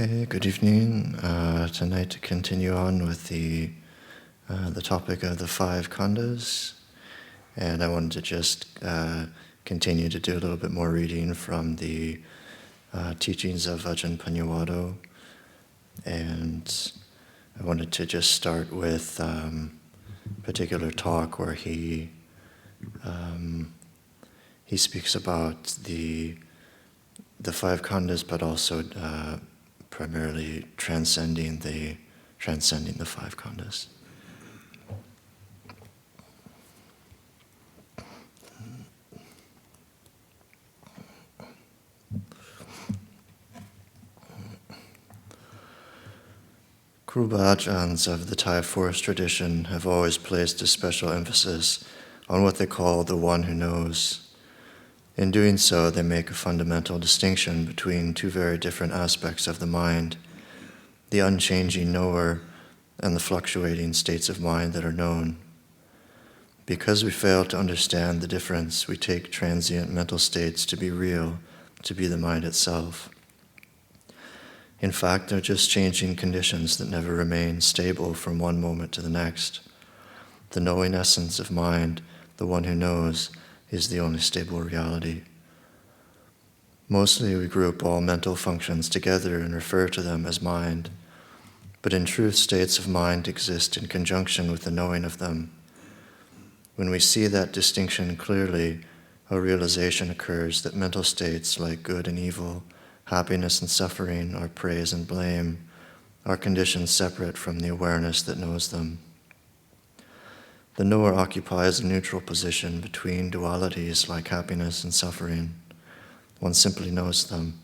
Okay, good evening. Tonight to continue on with the topic of the five Khandas, and I wanted to just continue to do a little bit more reading from the Teachings of Ajaan Pannavaddho, and I wanted to just start with a particular talk where he speaks about the five Khandas, but also primarily transcending the five Khandas. Kruba Ajahns of the Thai forest tradition have always placed a special emphasis on what they call the one who knows. In doing so, they make a fundamental distinction between two very different aspects of the mind, the unchanging knower and the fluctuating states of mind that are known. Because we fail to understand the difference, we take transient mental states to be real, to be the mind itself. In fact, they're just changing conditions that never remain stable from one moment to the next. The knowing essence of mind, the one who knows, is the only stable reality. Mostly we group all mental functions together and refer to them as mind, but in truth states of mind exist in conjunction with the knowing of them. When we see that distinction clearly, a realization occurs that mental states like good and evil, happiness and suffering, or praise and blame, are conditions separate from the awareness that knows them. The knower occupies a neutral position between dualities like happiness and suffering. One simply knows them.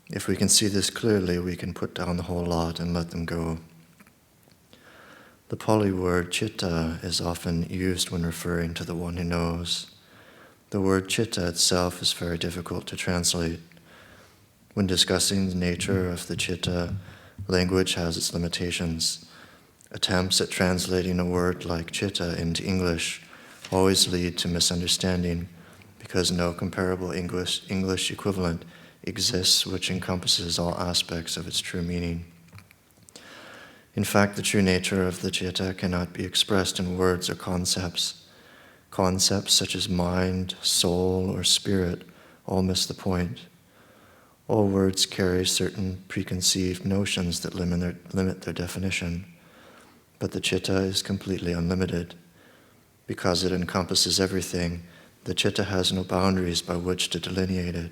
If we can see this clearly, we can put down the whole lot and let them go. The Pali word chitta is often used when referring to the one who knows. The word chitta itself is very difficult to translate. When discussing the nature of the chitta, language has its limitations. Attempts at translating a word like chitta into English always lead to misunderstanding because no comparable English equivalent exists which encompasses all aspects of its true meaning. In fact, the true nature of the chitta cannot be expressed in words or concepts. Concepts such as mind, soul, or spirit all miss the point. All words carry certain preconceived notions that limit their definition. But the chitta is completely unlimited. Because it encompasses everything, the chitta has no boundaries by which to delineate it.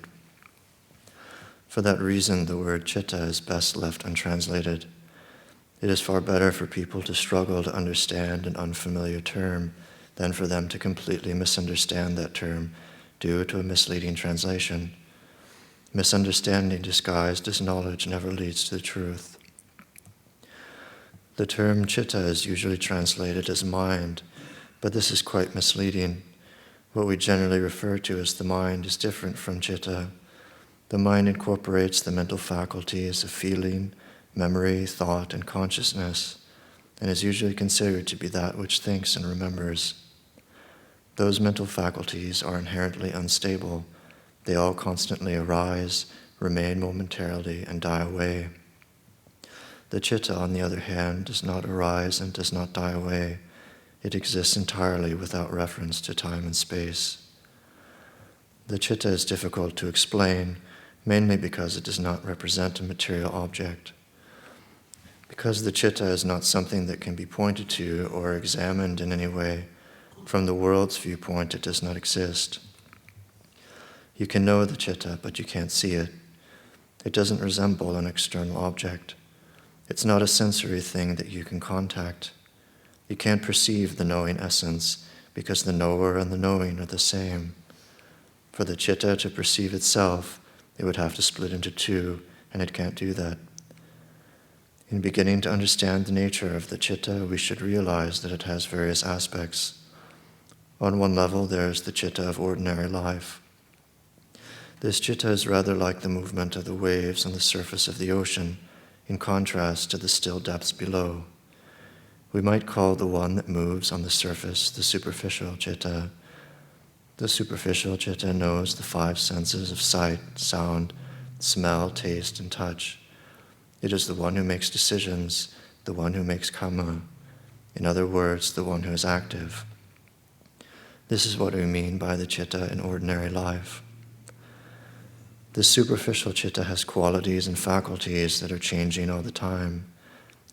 For that reason, the word chitta is best left untranslated. It is far better for people to struggle to understand an unfamiliar term than for them to completely misunderstand that term due to a misleading translation. Misunderstanding disguised as knowledge never leads to the truth. The term chitta is usually translated as mind, but this is quite misleading. What we generally refer to as the mind is different from chitta. The mind incorporates the mental faculties of feeling, memory, thought, and consciousness, and is usually considered to be that which thinks and remembers. Those mental faculties are inherently unstable. They all constantly arise, remain momentarily, and die away. The chitta, on the other hand, does not arise and does not die away. It exists entirely without reference to time and space. The chitta is difficult to explain, mainly because it does not represent a material object. Because the chitta is not something that can be pointed to or examined in any way, from the world's viewpoint it does not exist. You can know the chitta, but you can't see it. It doesn't resemble an external object. It's not a sensory thing that you can contact. You can't perceive the knowing essence because the knower and the knowing are the same. For the chitta to perceive itself, it would have to split into two, and it can't do that. In beginning to understand the nature of the chitta, we should realize that it has various aspects. On one level, there is the chitta of ordinary life. This chitta is rather like the movement of the waves on the surface of the ocean, in contrast to the still depths below. We might call the one that moves on the surface the superficial chitta. The superficial chitta knows the five senses of sight, sound, smell, taste, and touch. It is the one who makes decisions, the one who makes karma. In other words, the one who is active. This is what we mean by the chitta in ordinary life. The superficial chitta has qualities and faculties that are changing all the time.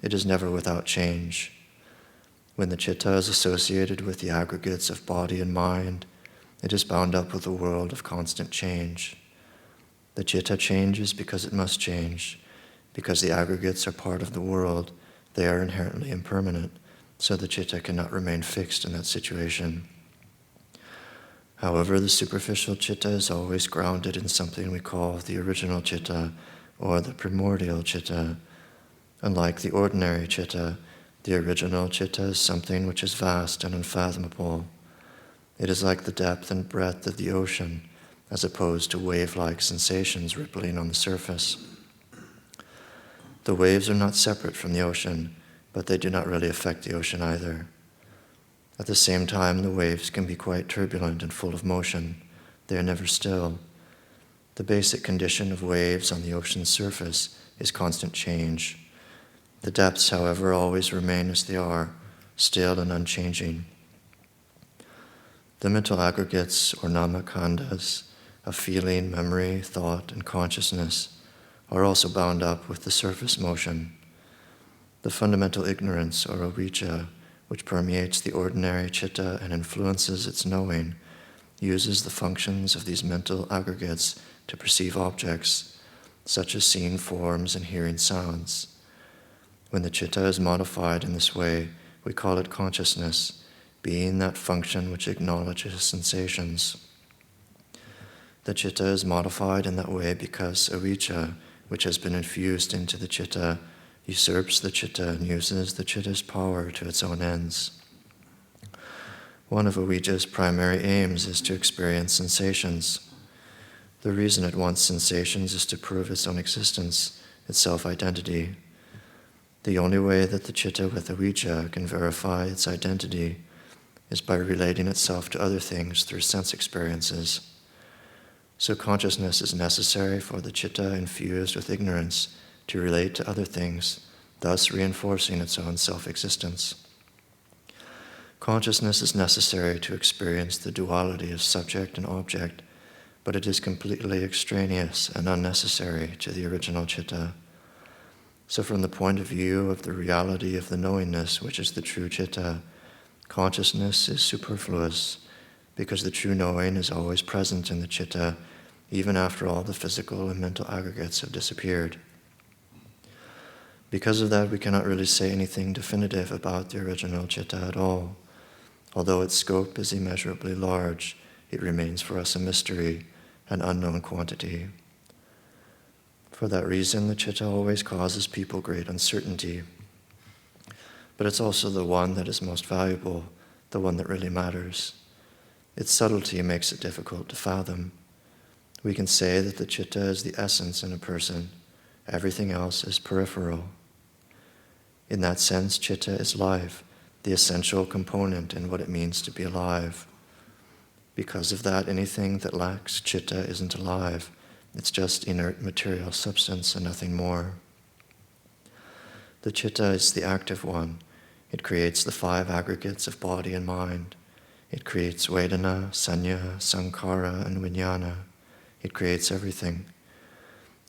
It is never without change. When the chitta is associated with the aggregates of body and mind, it is bound up with a world of constant change. The chitta changes because it must change. Because the aggregates are part of the world, they are inherently impermanent, so the chitta cannot remain fixed in that situation. However, the superficial chitta is always grounded in something we call the original chitta, or the primordial chitta. Unlike the ordinary chitta, the original chitta is something which is vast and unfathomable. It is like the depth and breadth of the ocean, as opposed to wave-like sensations rippling on the surface. The waves are not separate from the ocean, but they do not really affect the ocean either. At the same time, the waves can be quite turbulent and full of motion. They are never still. The basic condition of waves on the ocean's surface is constant change. The depths, however, always remain as they are, still and unchanging. The mental aggregates, or nama-khandas, of feeling, memory, thought, and consciousness are also bound up with the surface motion. The fundamental ignorance, or avijja, which permeates the ordinary chitta and influences its knowing, uses the functions of these mental aggregates to perceive objects, such as seeing forms and hearing sounds. When the chitta is modified in this way, we call it consciousness, being that function which acknowledges sensations. The chitta is modified in that way because avijja, which has been infused into the chitta, usurps the chitta and uses the chitta's power to its own ends. One of avijja's primary aims is to experience sensations. The reason it wants sensations is to prove its own existence, its self-identity. The only way that the chitta with avijja can verify its identity is by relating itself to other things through sense experiences. So consciousness is necessary for the chitta infused with ignorance to relate to other things, thus reinforcing its own self-existence. Consciousness is necessary to experience the duality of subject and object, but it is completely extraneous and unnecessary to the original chitta. So from the point of view of the reality of the knowingness, which is the true chitta, consciousness is superfluous, because the true knowing is always present in the chitta, even after all the physical and mental aggregates have disappeared. Because of that, we cannot really say anything definitive about the original chitta at all. Although its scope is immeasurably large, it remains for us a mystery, an unknown quantity. For that reason, the chitta always causes people great uncertainty. But it's also the one that is most valuable, the one that really matters. Its subtlety makes it difficult to fathom. We can say that the chitta is the essence in a person. Everything else is peripheral. In that sense, chitta is life, the essential component in what it means to be alive. Because of that, anything that lacks chitta isn't alive. It's just inert material substance and nothing more. The chitta is the active one. It creates the 5 aggregates of body and mind. It creates vedana, sanya, sankhara, and vijnana. It creates everything.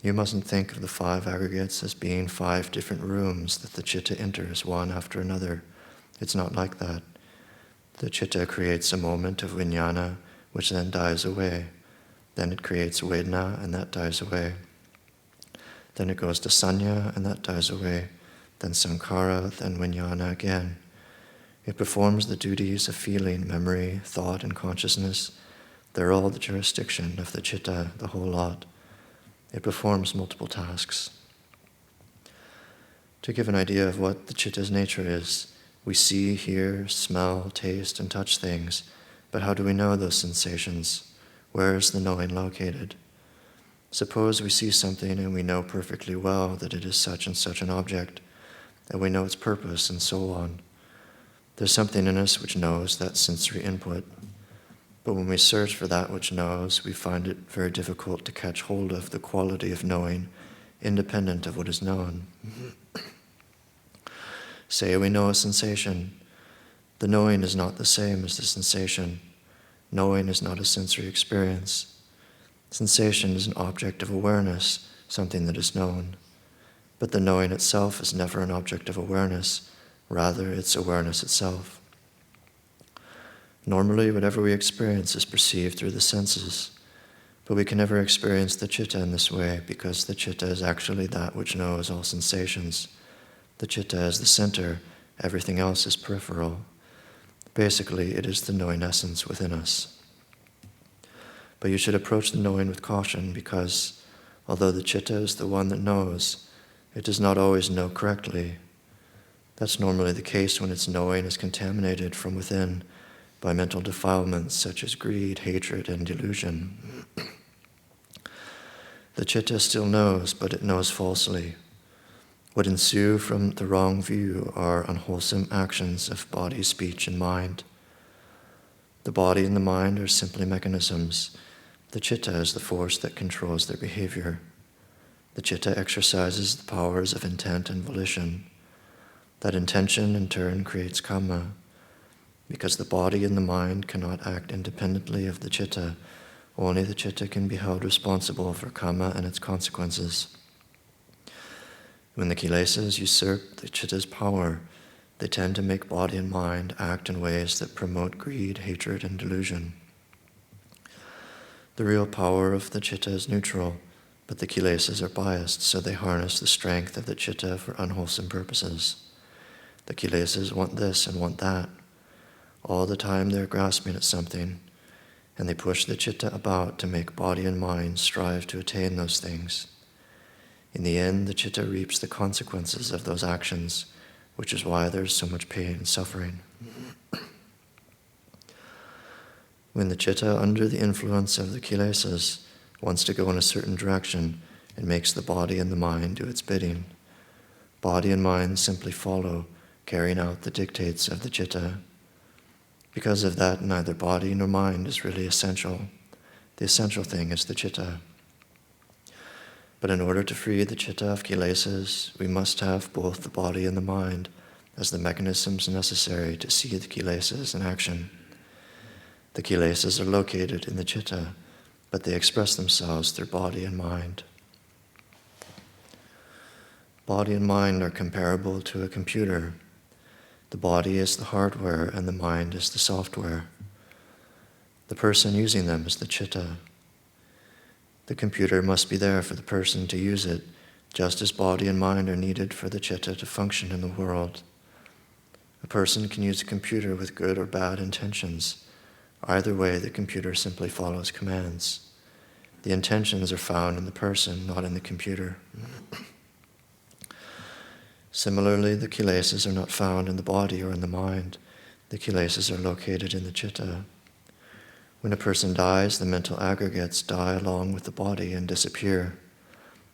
You mustn't think of the 5 aggregates as being 5 different rooms that the chitta enters one after another. It's not like that. The chitta creates a moment of vijnana, which then dies away. Then it creates vedana, and that dies away. Then it goes to sanya, and that dies away. Then sankhara, then vijnana again. It performs the duties of feeling, memory, thought, and consciousness. They're all the jurisdiction of the chitta, the whole lot. It performs multiple tasks. To give an idea of what the chitta's nature is, we see, hear, smell, taste, and touch things, but how do we know those sensations? Where is the knowing located? Suppose we see something and we know perfectly well that it is such and such an object, and we know its purpose and so on. There's something in us which knows that sensory input. But when we search for that which knows, we find it very difficult to catch hold of the quality of knowing independent of what is known. Say we know a sensation. The knowing is not the same as the sensation. Knowing is not a sensory experience. Sensation is an object of awareness, something that is known. But the knowing itself is never an object of awareness, rather it's awareness itself. Normally, whatever we experience is perceived through the senses, but we can never experience the chitta in this way because the chitta is actually that which knows all sensations. The chitta is the center, everything else is peripheral. Basically, it is the knowing essence within us. But you should approach the knowing with caution because, although the chitta is the one that knows, it does not always know correctly. That's normally the case when its knowing is contaminated from within by mental defilements such as greed, hatred, and delusion. The chitta still knows, but it knows falsely. What ensue from the wrong view are unwholesome actions of body, speech, and mind. The body and the mind are simply mechanisms. The chitta is the force that controls their behavior. The chitta exercises the powers of intent and volition. That intention, in turn, creates karma. Because the body and the mind cannot act independently of the chitta, only the chitta can be held responsible for karma and its consequences. When the kilesas usurp the chitta's power, they tend to make body and mind act in ways that promote greed, hatred, and delusion. The real power of the chitta is neutral, but the kilesas are biased, so they harness the strength of the chitta for unwholesome purposes. The kilesas want this and want that. All the time they're grasping at something, and they push the chitta about to make body and mind strive to attain those things. In the end, the chitta reaps the consequences of those actions, which is why there's so much pain and suffering. When the chitta, under the influence of the kilesas, wants to go in a certain direction, it makes the body and the mind do its bidding. Body and mind simply follow, carrying out the dictates of the chitta. Because of that, neither body nor mind is really essential. The essential thing is the chitta. But in order to free the chitta of kilesas, we must have both the body and the mind as the mechanisms necessary to see the kilesas in action. The kilesas are located in the chitta, but they express themselves through body and mind. Body and mind are comparable to a computer. The body is the hardware and the mind is the software. The person using them is the chitta. The computer must be there for the person to use it, just as body and mind are needed for the chitta to function in the world. A person can use a computer with good or bad intentions. Either way, the computer simply follows commands. The intentions are found in the person, not in the computer. Similarly, the kilesas are not found in the body or in the mind. The kilesas are located in the chitta. When a person dies, the mental aggregates die along with the body and disappear.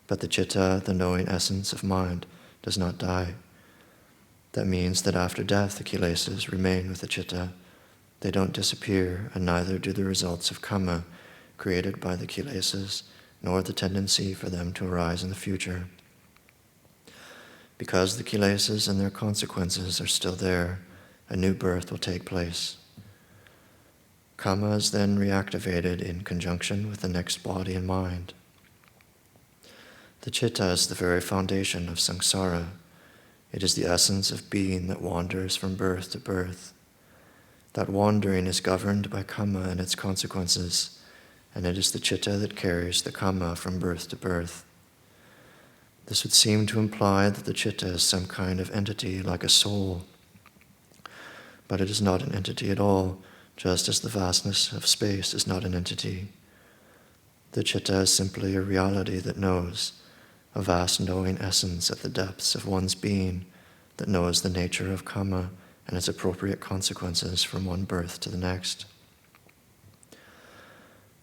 But the chitta, the knowing essence of mind, does not die. That means that after death, the kilesas remain with the chitta. They don't disappear, and neither do the results of karma created by the kilesas, nor the tendency for them to arise in the future. Because the kilesas and their consequences are still there, a new birth will take place. Karma is then reactivated in conjunction with the next body and mind. The chitta is the very foundation of samsara. It is the essence of being that wanders from birth to birth. That wandering is governed by karma and its consequences, and it is the chitta that carries the karma from birth to birth. This would seem to imply that the chitta is some kind of entity like a soul. But it is not an entity at all, just as the vastness of space is not an entity. The chitta is simply a reality that knows, a vast knowing essence at the depths of one's being that knows the nature of karma and its appropriate consequences from one birth to the next.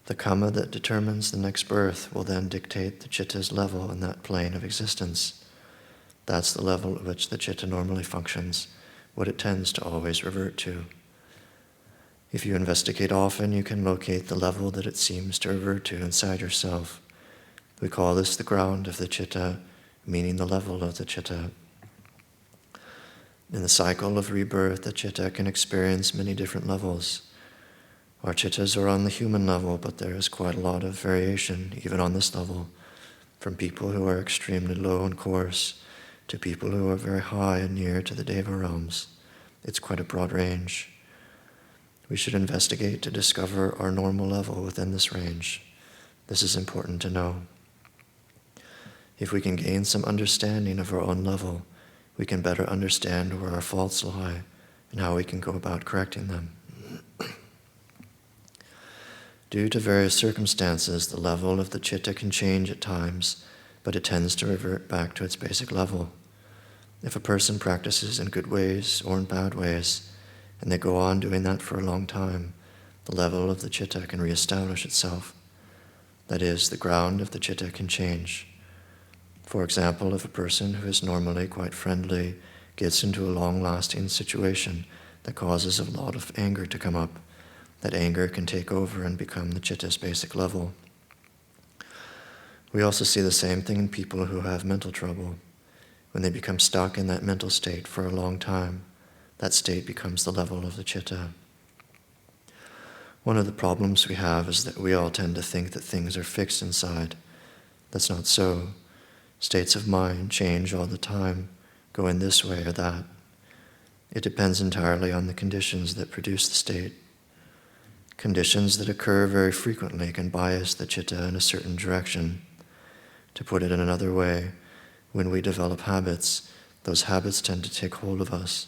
The karma that determines the next birth will then dictate the chitta's level in that plane of existence. That's the level at which the chitta normally functions, what it tends to always revert to. If you investigate often, you can locate the level that it seems to revert to inside yourself. We call this the ground of the chitta, meaning the level of the chitta. In the cycle of rebirth, the chitta can experience many different levels. Our chittas are on the human level, but there is quite a lot of variation, even on this level, from people who are extremely low and coarse to people who are very high and near to the Deva realms. It's quite a broad range. We should investigate to discover our normal level within this range. This is important to know. If we can gain some understanding of our own level, we can better understand where our faults lie and how we can go about correcting them. Due to various circumstances, the level of the chitta can change at times, but it tends to revert back to its basic level. If a person practices in good ways or in bad ways, and they go on doing that for a long time, the level of the chitta can reestablish itself. That is, the ground of the chitta can change. For example, if a person who is normally quite friendly gets into a long-lasting situation that causes a lot of anger to come up, that anger can take over and become the chitta's basic level. We also see the same thing in people who have mental trouble. When they become stuck in that mental state for a long time, that state becomes the level of the chitta. One of the problems we have is that we all tend to think that things are fixed inside. That's not so. States of mind change all the time, go in this way or that. It depends entirely on the conditions that produce the state. Conditions that occur very frequently can bias the chitta in a certain direction. To put it in another way, when we develop habits, those habits tend to take hold of us.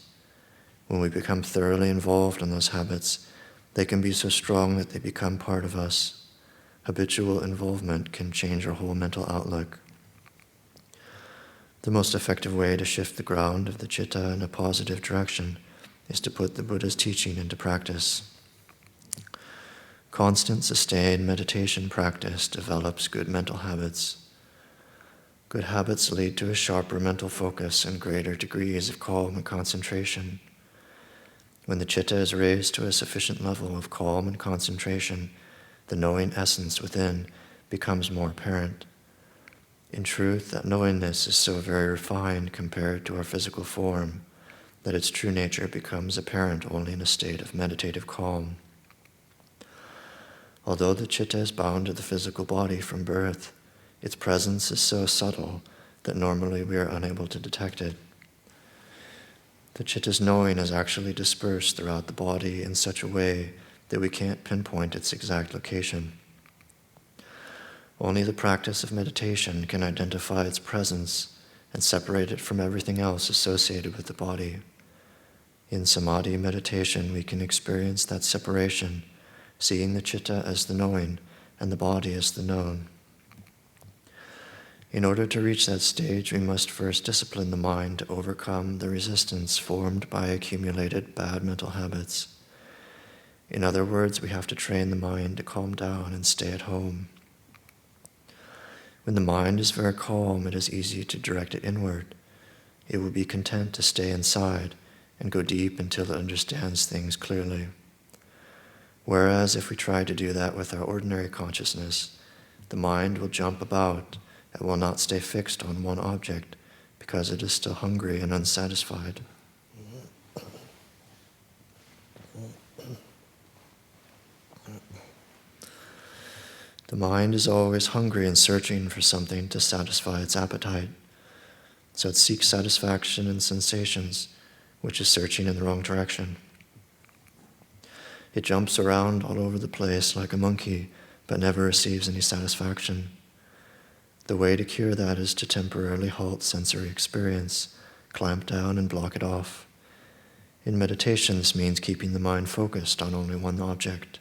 When we become thoroughly involved in those habits, they can be so strong that they become part of us. Habitual involvement can change our whole mental outlook. The most effective way to shift the ground of the chitta in a positive direction is to put the Buddha's teaching into practice. Constant, sustained meditation practice develops good mental habits. Good habits lead to a sharper mental focus and greater degrees of calm and concentration. When the chitta is raised to a sufficient level of calm and concentration, the knowing essence within becomes more apparent. In truth, that knowingness is so very refined compared to our physical form that its true nature becomes apparent only in a state of meditative calm. Although the chitta is bound to the physical body from birth, its presence is so subtle that normally we are unable to detect it. The chitta's knowing is actually dispersed throughout the body in such a way that we can't pinpoint its exact location. Only the practice of meditation can identify its presence and separate it from everything else associated with the body. In samadhi meditation, we can experience that separation, seeing the chitta as the knowing and the body as the known. In order to reach that stage, we must first discipline the mind to overcome the resistance formed by accumulated bad mental habits. In other words, we have to train the mind to calm down and stay at home. When the mind is very calm, it is easy to direct it inward. It will be content to stay inside and go deep until it understands things clearly. Whereas if we try to do that with our ordinary consciousness, the mind will jump about and will not stay fixed on one object because it is still hungry and unsatisfied. The mind is always hungry and searching for something to satisfy its appetite. So it seeks satisfaction in sensations, which is searching in the wrong direction. It jumps around all over the place like a monkey, but never receives any satisfaction. The way to cure that is to temporarily halt sensory experience, clamp down and block it off. In meditation, this means keeping the mind focused on only one object.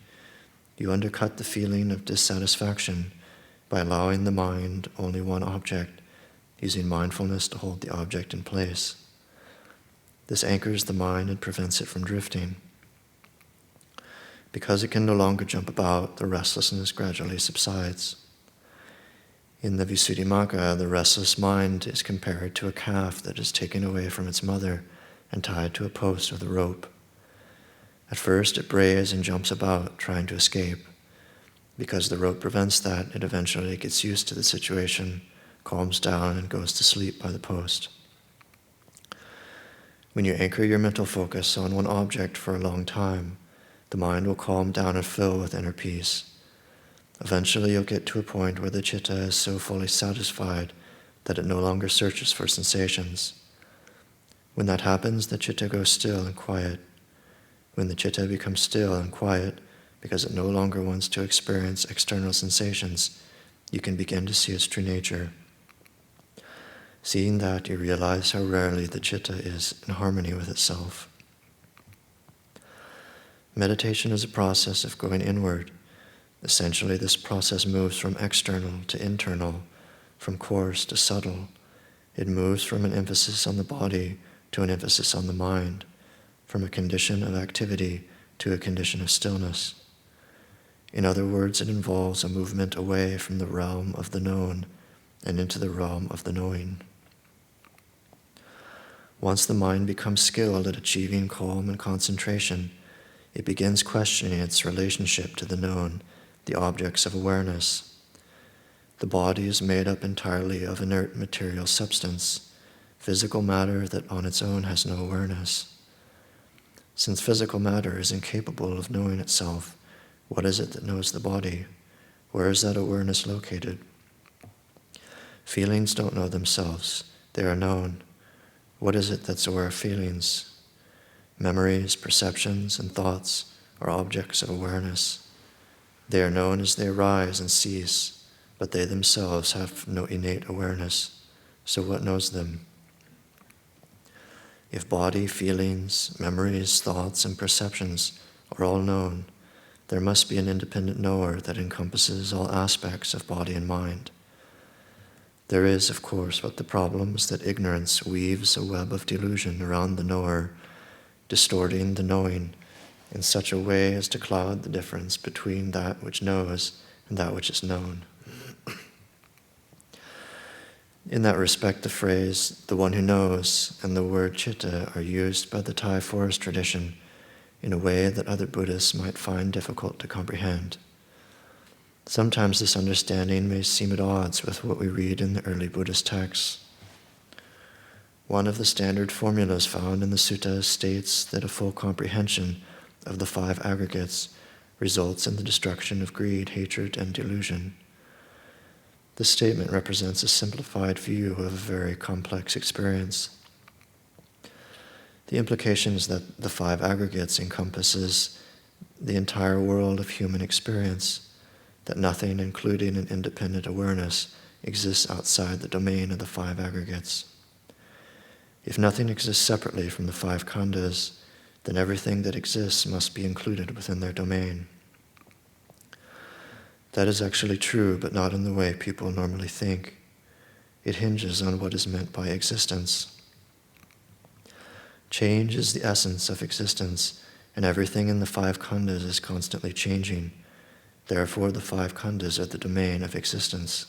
You undercut the feeling of dissatisfaction by allowing the mind only one object, using mindfulness to hold the object in place. This anchors the mind and prevents it from drifting. Because it can no longer jump about, the restlessness gradually subsides. In the Visuddhimagga, the restless mind is compared to a calf that is taken away from its mother and tied to a post with a rope. At first it brays and jumps about, trying to escape. Because the rope prevents that, it eventually gets used to the situation, calms down, and goes to sleep by the post. When you anchor your mental focus on one object for a long time, the mind will calm down and fill with inner peace. Eventually, you'll get to a point where the chitta is so fully satisfied that it no longer searches for sensations. When that happens, the chitta goes still and quiet. When the chitta becomes still and quiet, because it no longer wants to experience external sensations, you can begin to see its true nature. Seeing that, you realize how rarely the chitta is in harmony with itself. Meditation is a process of going inward. Essentially, this process moves from external to internal, from coarse to subtle. It moves from an emphasis on the body to an emphasis on the mind, from a condition of activity to a condition of stillness. In other words, it involves a movement away from the realm of the known and into the realm of the knowing. Once the mind becomes skilled at achieving calm and concentration, it begins questioning its relationship to the known, the objects of awareness. The body is made up entirely of inert material substance, physical matter that on its own has no awareness. Since physical matter is incapable of knowing itself, what is it that knows the body? Where is that awareness located? Feelings don't know themselves, they are known. What is it that's aware of feelings? Memories, perceptions, and thoughts are objects of awareness. They are known as they arise and cease, but they themselves have no innate awareness. So what knows them? If body, feelings, memories, thoughts, and perceptions are all known, there must be an independent knower that encompasses all aspects of body and mind. There is, of course, but the problem is that ignorance weaves a web of delusion around the knower, distorting the knowing in such a way as to cloud the difference between that which knows and that which is known. In that respect, the phrase, the one who knows, and the word chitta are used by the Thai forest tradition in a way that other Buddhists might find difficult to comprehend. Sometimes this understanding may seem at odds with what we read in the early Buddhist texts. One of the standard formulas found in the suttas states that a full comprehension of the 5 aggregates results in the destruction of greed, hatred, and delusion. This statement represents a simplified view of a very complex experience. The implication is that the 5 aggregates encompasses the entire world of human experience, that nothing, including an independent awareness, exists outside the domain of the 5 aggregates. If nothing exists separately from the 5 khandas, then everything that exists must be included within their domain. That is actually true, but not in the way people normally think. It hinges on what is meant by existence. Change is the essence of existence, and everything in the 5 khandas is constantly changing. Therefore, the 5 khandas are the domain of existence.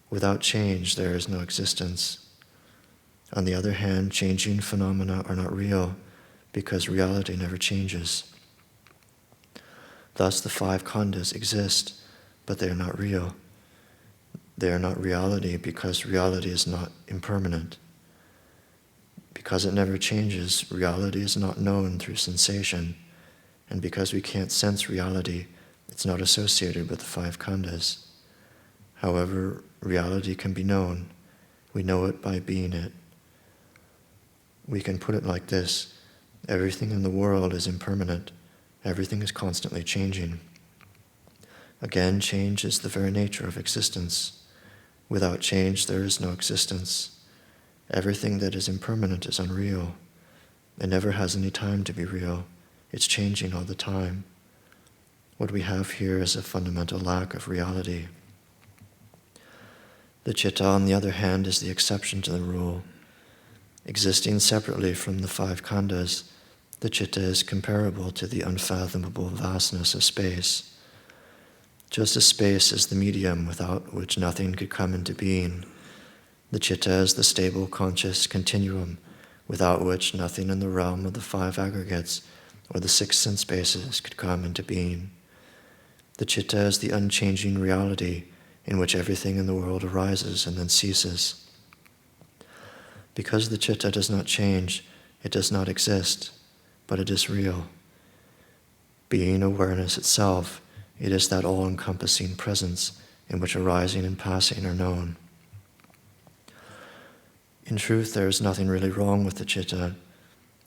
Without change, there is no existence. On the other hand, changing phenomena are not real, because reality never changes. Thus, the 5 khandas exist, but they are not real. They are not reality because reality is not impermanent. Because it never changes, reality is not known through sensation, and because we can't sense reality, it's not associated with the 5 khandas. However, reality can be known. We know it by being it. We can put it like this: everything in the world is impermanent. Everything is constantly changing. Again, change is the very nature of existence. Without change, there is no existence. Everything that is impermanent is unreal. It never has any time to be real. It's changing all the time. What we have here is a fundamental lack of reality. The chitta, on the other hand, is the exception to the rule. Existing separately from the 5 khandas, the chitta is comparable to the unfathomable vastness of space. Just as space is the medium without which nothing could come into being, the chitta is the stable conscious continuum without which nothing in the realm of the 5 aggregates or the 6 sense bases could come into being. The chitta is the unchanging reality in which everything in the world arises and then ceases. Because the chitta does not change, it does not exist, but it is real. Being awareness itself, it is that all-encompassing presence in which arising and passing are known. In truth, there is nothing really wrong with the chitta.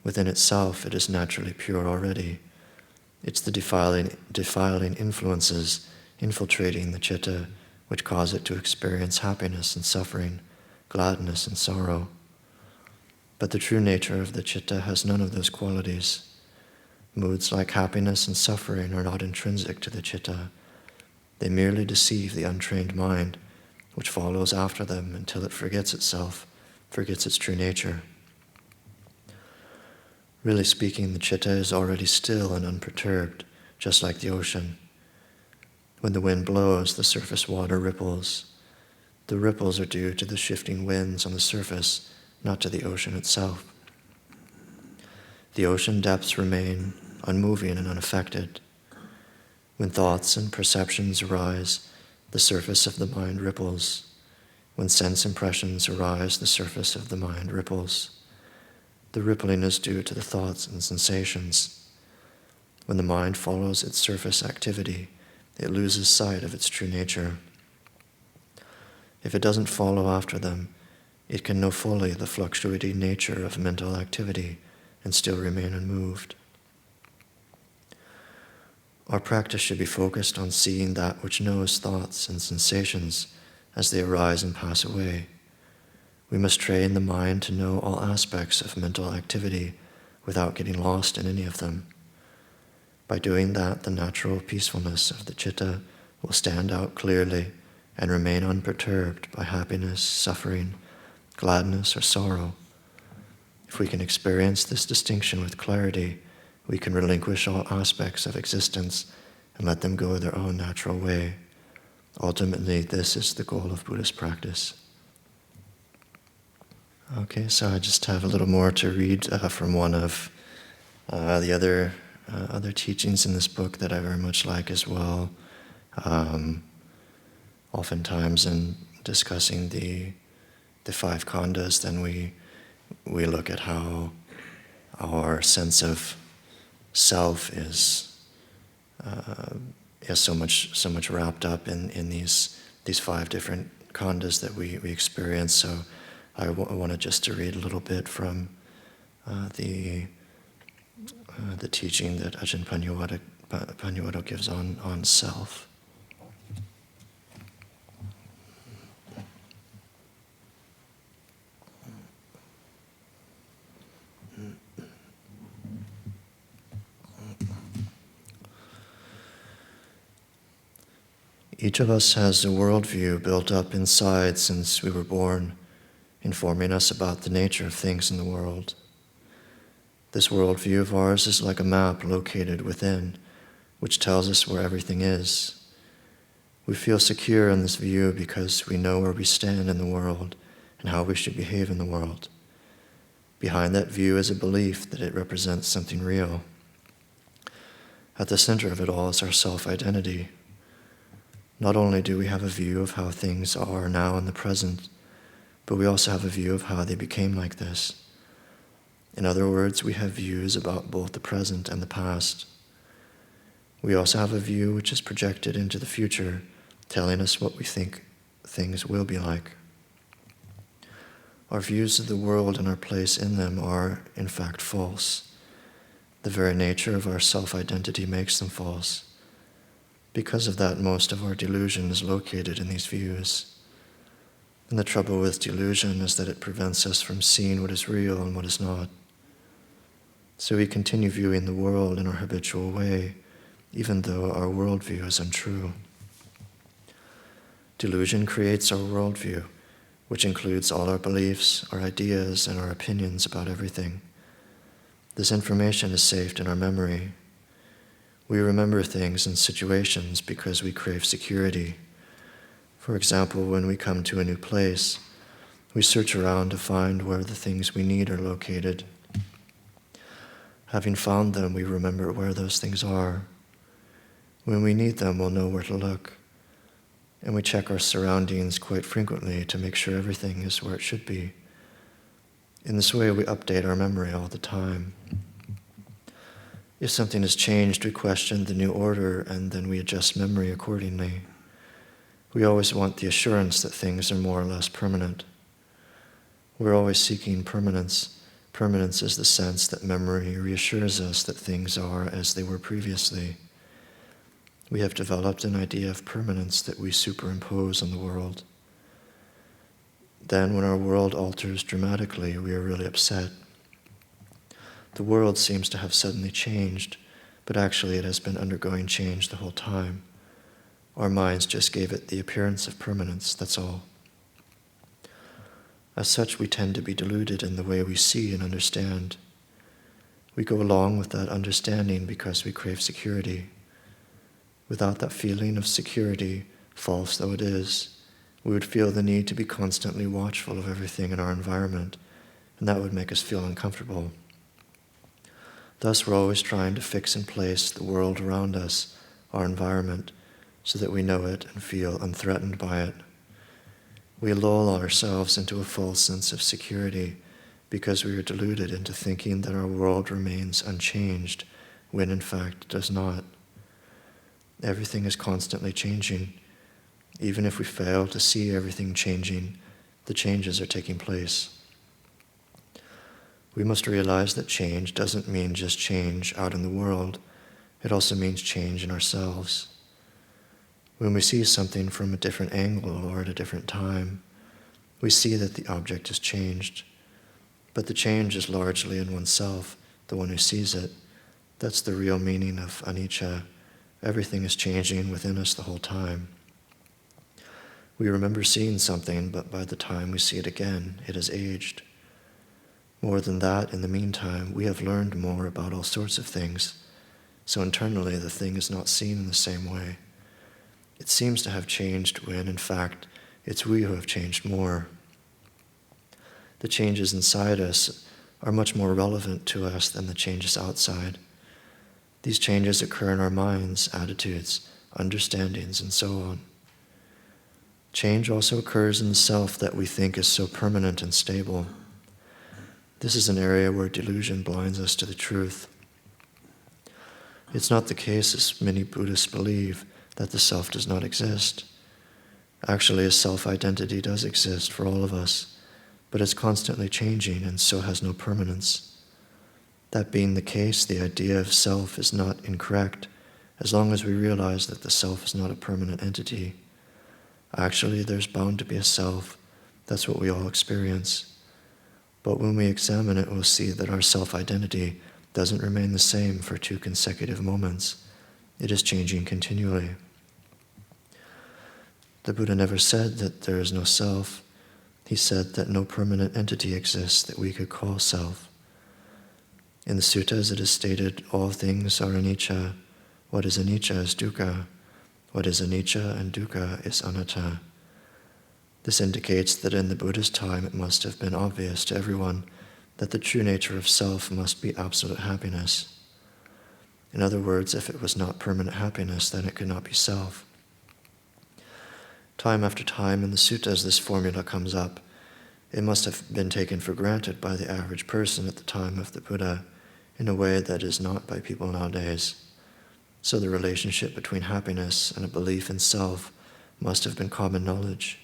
Within itself, it is naturally pure already. It's the defiling influences infiltrating the chitta which cause it to experience happiness and suffering, gladness and sorrow. But the true nature of the chitta has none of those qualities. Moods like happiness and suffering are not intrinsic to the chitta. They merely deceive the untrained mind, which follows after them until it forgets itself, forgets its true nature. Really speaking, the chitta is already still and unperturbed, just like the ocean. When the wind blows, the surface water ripples. The ripples are due to the shifting winds on the surface, not to the ocean itself. The ocean depths remain unmoving and unaffected. When thoughts and perceptions arise, the surface of the mind ripples. When sense impressions arise, the surface of the mind ripples. The rippling is due to the thoughts and sensations. When the mind follows its surface activity, it loses sight of its true nature. If it doesn't follow after them, it can know fully the fluctuating nature of mental activity and still remain unmoved. Our practice should be focused on seeing that which knows thoughts and sensations as they arise and pass away. We must train the mind to know all aspects of mental activity without getting lost in any of them. By doing that, the natural peacefulness of the chitta will stand out clearly and remain unperturbed by happiness, suffering, gladness, or sorrow. If we can experience this distinction with clarity, we can relinquish all aspects of existence and let them go their own natural way. Ultimately, this is the goal of Buddhist practice. Okay, so I just have a little more to read from one of the other teachings in this book that I very much like as well. Oftentimes in discussing the five khandas, then we look at how our sense of self is so much wrapped up in these five different khandas that we experience. So I wanted just to read a little bit from the teaching that Ajahn Pannavaddho gives on self. Each of us has a worldview built up inside since we were born, informing us about the nature of things in the world. This worldview of ours is like a map located within, which tells us where everything is. We feel secure in this view because we know where we stand in the world and how we should behave in the world. Behind that view is a belief that it represents something real. At the center of it all is our self-identity. Not only do we have a view of how things are now in the present, but we also have a view of how they became like this. In other words, we have views about both the present and the past. We also have a view which is projected into the future, telling us what we think things will be like. Our views of the world and our place in them are, in fact, false. The very nature of our self-identity makes them false. Because of that, most of our delusion is located in these views. And the trouble with delusion is that it prevents us from seeing what is real and what is not. So we continue viewing the world in our habitual way, even though our worldview is untrue. Delusion creates our worldview, which includes all our beliefs, our ideas, and our opinions about everything. This information is saved in our memory. We remember things and situations because we crave security. For example, when we come to a new place, we search around to find where the things we need are located. Having found them, we remember where those things are. When we need them, we'll know where to look. And we check our surroundings quite frequently to make sure everything is where it should be. In this way, we update our memory all the time. If something has changed, we question the new order, and then we adjust memory accordingly. We always want the assurance that things are more or less permanent. We're always seeking permanence. Permanence is the sense that memory reassures us that things are as they were previously. We have developed an idea of permanence that we superimpose on the world. Then, when our world alters dramatically, we are really upset. The world seems to have suddenly changed, but actually it has been undergoing change the whole time. Our minds just gave it the appearance of permanence, that's all. As such, we tend to be deluded in the way we see and understand. We go along with that understanding because we crave security. Without that feeling of security, false though it is, we would feel the need to be constantly watchful of everything in our environment, and that would make us feel uncomfortable. Thus, we're always trying to fix in place the world around us, our environment, so that we know it and feel unthreatened by it. We lull ourselves into a false sense of security because we are deluded into thinking that our world remains unchanged, when in fact it does not. Everything is constantly changing. Even if we fail to see everything changing, the changes are taking place. We must realize that change doesn't mean just change out in the world. It also means change in ourselves. When we see something from a different angle or at a different time, we see that the object has changed. But the change is largely in oneself, the one who sees it. That's the real meaning of anicca. Everything is changing within us the whole time. We remember seeing something, but by the time we see it again, it has aged. More than that, in the meantime, we have learned more about all sorts of things, so internally the thing is not seen in the same way. It seems to have changed when, in fact, it's we who have changed more. The changes inside us are much more relevant to us than the changes outside. These changes occur in our minds, attitudes, understandings, and so on. Change also occurs in the self that we think is so permanent and stable. This is an area where delusion blinds us to the truth. It's not the case, as many Buddhists believe, that the self does not exist. Actually, a self-identity does exist for all of us, but it's constantly changing and so has no permanence. That being the case, the idea of self is not incorrect, as long as we realize that the self is not a permanent entity. Actually, there's bound to be a self. That's what we all experience. But when we examine it, we'll see that our self-identity doesn't remain the same for 2 consecutive moments. It is changing continually. The Buddha never said that there is no self. He said that no permanent entity exists that we could call self. In the suttas it is stated, all things are anicca. What is anicca is dukkha. What is anicca and dukkha is anatta. This indicates that in the Buddha's time it must have been obvious to everyone that the true nature of self must be absolute happiness. In other words, if it was not permanent happiness, then it could not be self. Time after time in the suttas this formula comes up. It must have been taken for granted by the average person at the time of the Buddha in a way that is not by people nowadays. So the relationship between happiness and a belief in self must have been common knowledge.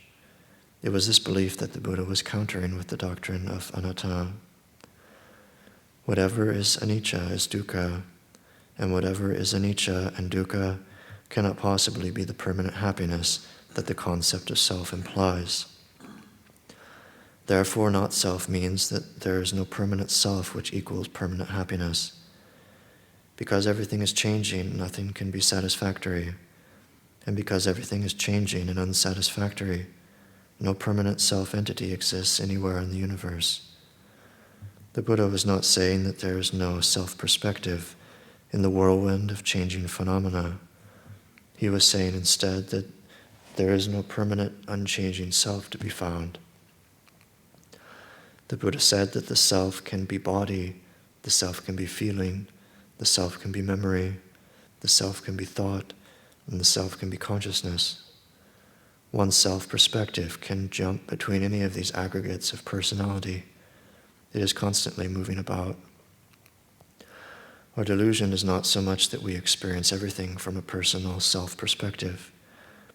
It was this belief that the Buddha was countering with the doctrine of anatta. Whatever is anicca is dukkha, and whatever is anicca and dukkha cannot possibly be the permanent happiness that the concept of self implies. Therefore, not self means that there is no permanent self which equals permanent happiness. Because everything is changing, nothing can be satisfactory. And because everything is changing and unsatisfactory, no permanent self-entity exists anywhere in the universe. The Buddha was not saying that there is no self-perspective in the whirlwind of changing phenomena. He was saying instead that there is no permanent, unchanging self to be found. The Buddha said that the self can be body, the self can be feeling, the self can be memory, the self can be thought, and the self can be consciousness. One's self-perspective can jump between any of these aggregates of personality. It is constantly moving about. Our delusion is not so much that we experience everything from a personal self-perspective,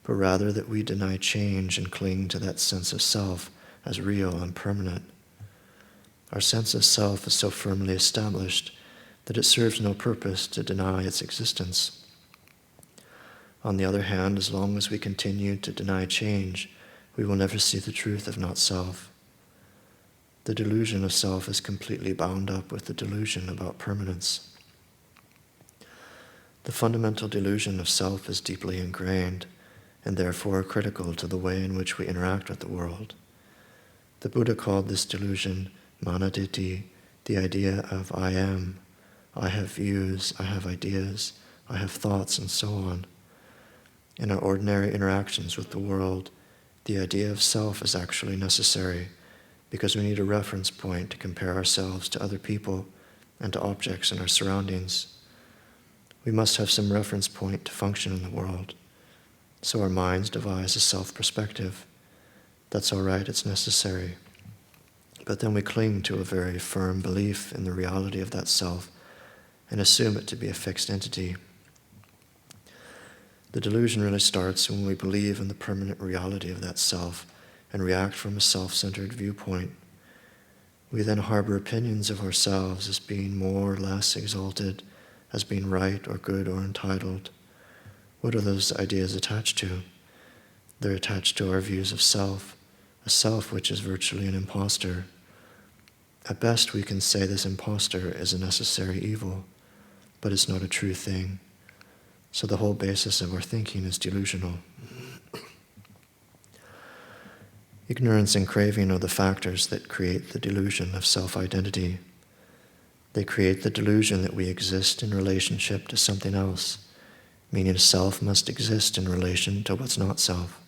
but rather that we deny change and cling to that sense of self as real and permanent. Our sense of self is so firmly established that it serves no purpose to deny its existence. On the other hand, as long as we continue to deny change, we will never see the truth of not self. The delusion of self is completely bound up with the delusion about permanence. The fundamental delusion of self is deeply ingrained and therefore critical to the way in which we interact with the world. The Buddha called this delusion manaditi, the idea of I am. I have views, I have ideas, I have thoughts, and so on. In our ordinary interactions with the world, the idea of self is actually necessary because we need a reference point to compare ourselves to other people and to objects in our surroundings. We must have some reference point to function in the world. So our minds devise a self-perspective. That's all right, it's necessary. But then we cling to a very firm belief in the reality of that self and assume it to be a fixed entity. The delusion really starts when we believe in the permanent reality of that self and react from a self-centered viewpoint. We then harbor opinions of ourselves as being more or less exalted, as being right or good or entitled. What are those ideas attached to? They're attached to our views of self, a self which is virtually an imposter. At best, we can say this imposter is a necessary evil, but it's not a true thing. So the whole basis of our thinking is delusional. Ignorance and craving are the factors that create the delusion of self-identity. They create the delusion that we exist in relationship to something else, meaning a self must exist in relation to what's not self.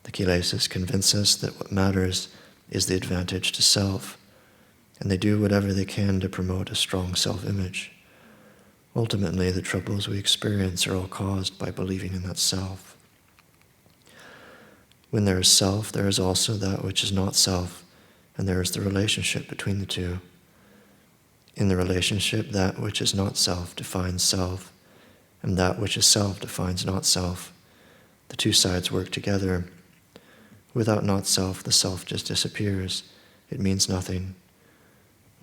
The kilesas convince us that what matters is the advantage to self, and they do whatever they can to promote a strong self-image. Ultimately, the troubles we experience are all caused by believing in that self. When there is self, there is also that which is not self, and there is the relationship between the two. In the relationship, that which is not self defines self, and that which is self defines not self. The two sides work together. Without not self, the self just disappears. It means nothing.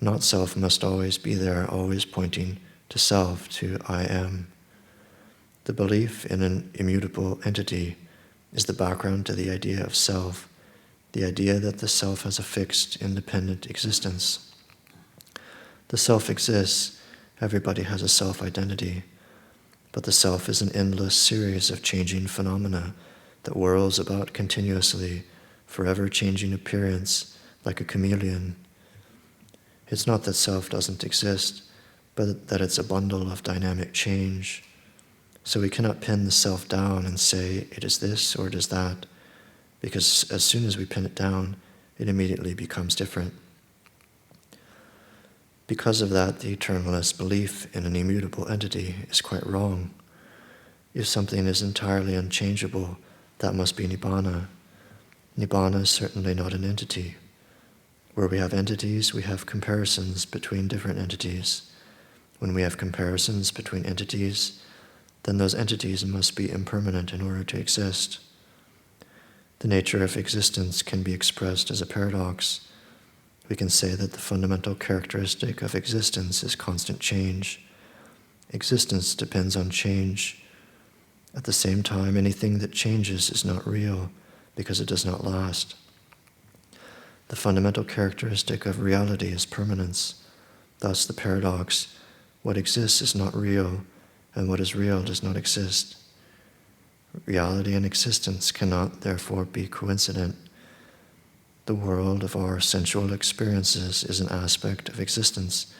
Not self must always be there, always pointing to self, to I am. The belief in an immutable entity is the background to the idea of self, the idea that the self has a fixed, independent existence. The self exists, everybody has a self-identity, but the self is an endless series of changing phenomena that whirls about continuously, forever changing appearance, like a chameleon. It's not that self doesn't exist, but that it's a bundle of dynamic change. So we cannot pin the self down and say it is this or it is that, because as soon as we pin it down, it immediately becomes different. Because of that, the eternalist belief in an immutable entity is quite wrong. If something is entirely unchangeable, that must be Nibbana. Nibbana is certainly not an entity. Where we have entities, we have comparisons between different entities. When we have comparisons between entities, then those entities must be impermanent in order to exist. The nature of existence can be expressed as a paradox. We can say that the fundamental characteristic of existence is constant change. Existence depends on change. At the same time, anything that changes is not real because it does not last. The fundamental characteristic of reality is permanence. Thus the paradox, what exists is not real, and what is real does not exist. Reality and existence cannot therefore be coincident. The world of our sensual experiences is an aspect of existence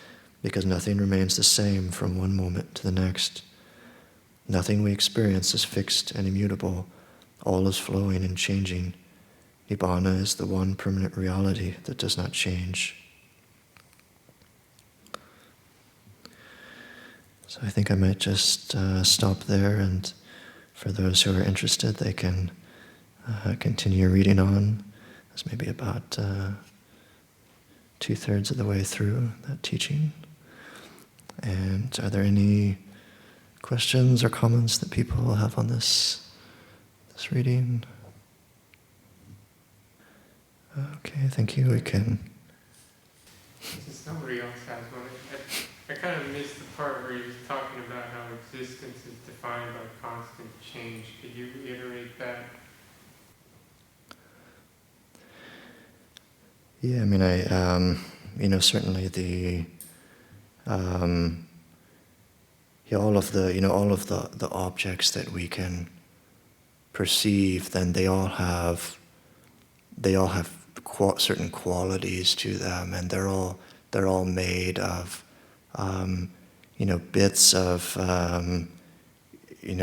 because nothing remains the same from one moment to the next. Nothing we experience is fixed and immutable. All is flowing and changing. Nibbana is the one permanent reality that does not change. So I think I might just stop there and for those who are interested, they can continue reading on. It's maybe about 2/3 of the way through that teaching. And are there any questions or comments that people have on this reading? Okay, thank you. We can. Since nobody else has one, I kind of missed the part where he was talking about how existence is defined by constant change. Could you reiterate that? Yeah, I mean, certainly the, all of the objects that we can perceive, then they all have certain qualities to them, and they're all made of, bits of,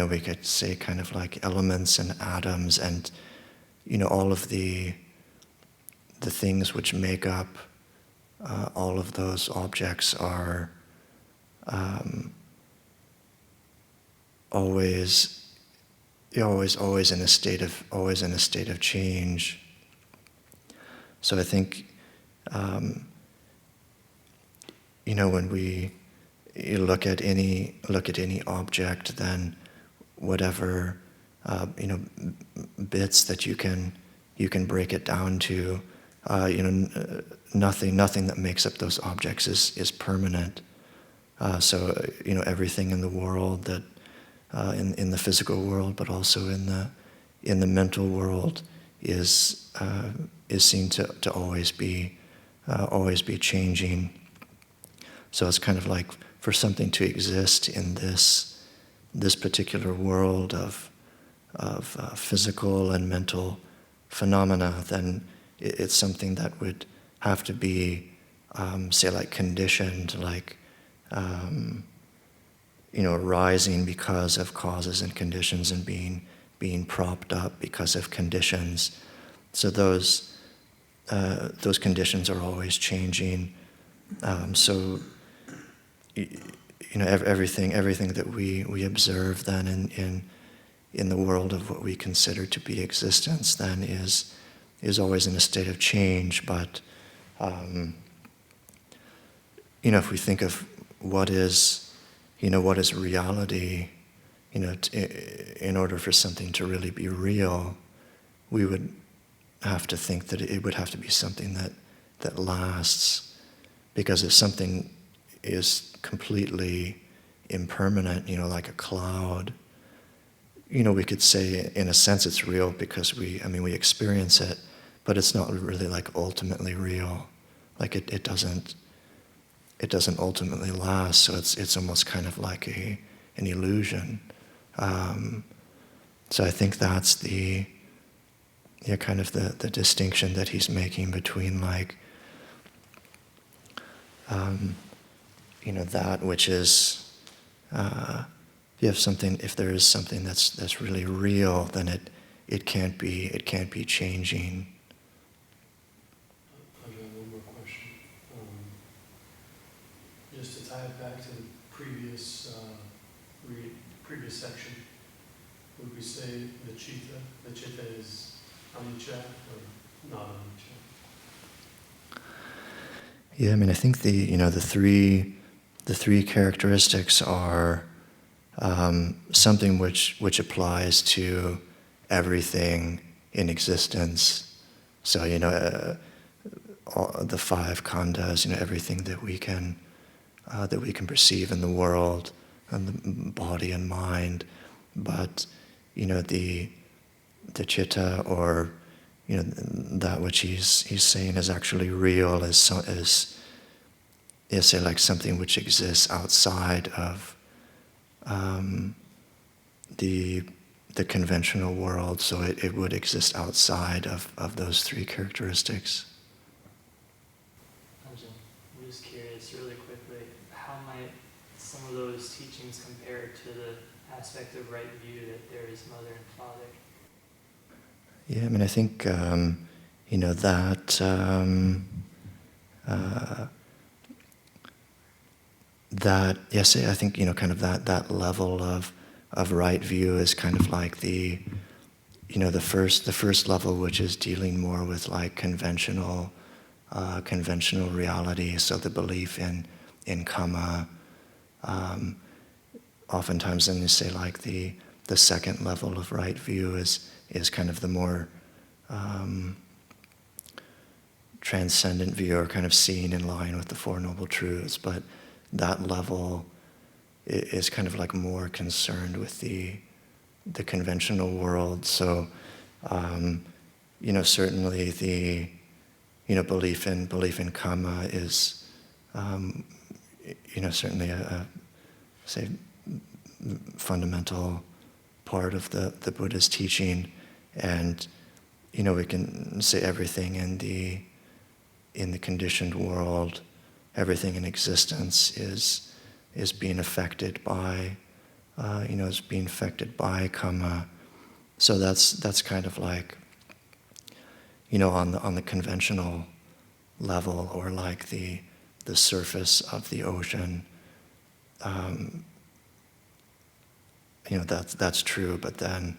we could say kind of like elements and atoms, and all of the things which make up all of those objects are always in a state of change. So I think when we look at any object, then whatever bits that you can break it down to, nothing that makes up those objects is permanent. So everything in the world that in the physical world, but also in the mental world, is seen to always be changing. So it's kind of like for something to exist in this particular world of physical and mental phenomena, then it's something that would have to be, say, like conditioned, like arising because of causes and conditions, and being propped up because of conditions. So those conditions are always changing. So everything that we observe then in the world of what we consider to be existence then is always in a state of change. But if we think of what is reality, in order for something to really be real, we would have to think that it would have to be something that lasts. Because if something is completely impermanent, like a cloud, we could say in a sense it's real because we experience it, but it's not really like ultimately real. Like it doesn't ultimately last, so it's almost kind of like an illusion. So I think that's the kind of the distinction that he's making between like that which is if there is something that's really real, then it can't be changing. I have one more question. Just to tie it back to the previous section, would we say the chitta is anicca or not anicca? Yeah, I think the three characteristics are something which applies to everything in existence. So the five khandas, everything that we can perceive in the world, and the body and mind. But the chitta, or that which he's saying is actually real, is say like something which exists outside of the conventional world. So it would exist outside of those three characteristics. Ajahn, I'm just curious, really quickly, how might some of those teachings compare to the aspect of right view, that there is mother and father? Yeah, I think that yes, I think kind of that level of of right view is kind of like the first level, which is dealing more with like conventional reality. So the belief in karma. Oftentimes, then you say like the second level of right view is kind of the more transcendent view, or kind of seeing in line with the Four Noble Truths. But that level is kind of like more concerned with the conventional world. So, certainly the belief in karma is certainly a say fundamental part of the Buddha's teaching, and we can say everything in the conditioned world, everything in existence is being affected by is being affected by karma. So that's kind of like on the conventional level, or like the surface of the ocean. That's true, but then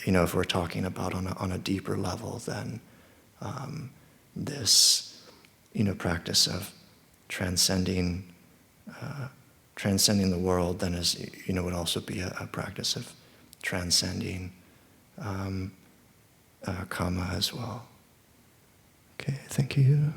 if we're talking about on a deeper level, then this practice of transcending the world then is would also be a practice of transcending karma as well. Okay, thank you.